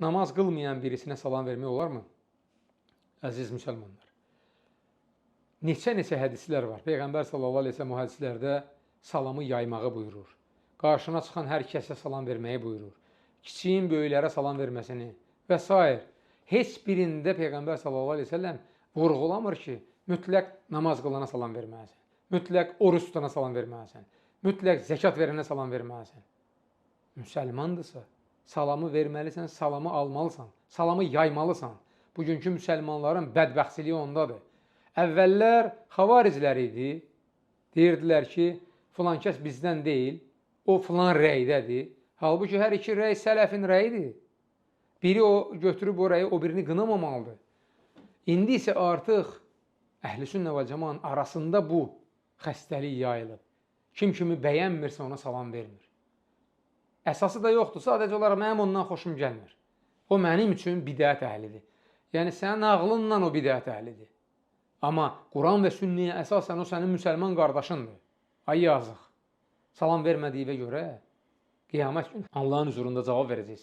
namaz qılmayan birisinə salam vermək olarmı? Əziz müsəlmanlar. Neçə hədislər var. Peyğəmbər sallallahu əleyhi və səlləm o hədislərdə salamı yaymağı buyurur. Qarşına çıxan hər kəsə salam verməyi buyurur. Kiçiyin böyüklərə salam verməsini və s. Heç birində Peyğəmbər sallallahu əleyhi və səlləm vurğulamır ki, mütləq namaz qılana salam verməlisən, mütləq oruç tutana salam verməlisən, mütləq zəkat verənə salam verməlisən. Müsəlmandırsa, salamı verməlisən, salamı almalısan, salamı yaymalısan. Bugünkü müsəlmanların bədbəxtçiliyi ondadır. Əvvəllər xavariclər idi, deyirdilər ki, filan kəs bizdən deyil, o filan rəydədir. Halbuki hər iki rəy sələfin rəyidir. Biri o götürüb o rəyi, o birini qınamamalıdır. İndi isə artıq Əhl-i-Sünnə və Cəmaənin arasında bu xəstəlik yayılıb. Kim kimi bəyənmirsə ona salam vermir. Əsası da yoxdur, sadəcə olaraq mənim ondan xoşum gəlmir. O mənim üçün bidət əhlidir. Yəni sənin ağlınla o bidət əhlidir. Amma Quran və Sünniyə əsasən o sənin müsəlman qardaşındır. Ay yazıq. Salam vermədiyinə görə qiyamət günü Allahın huzurunda cavab verəcəksən.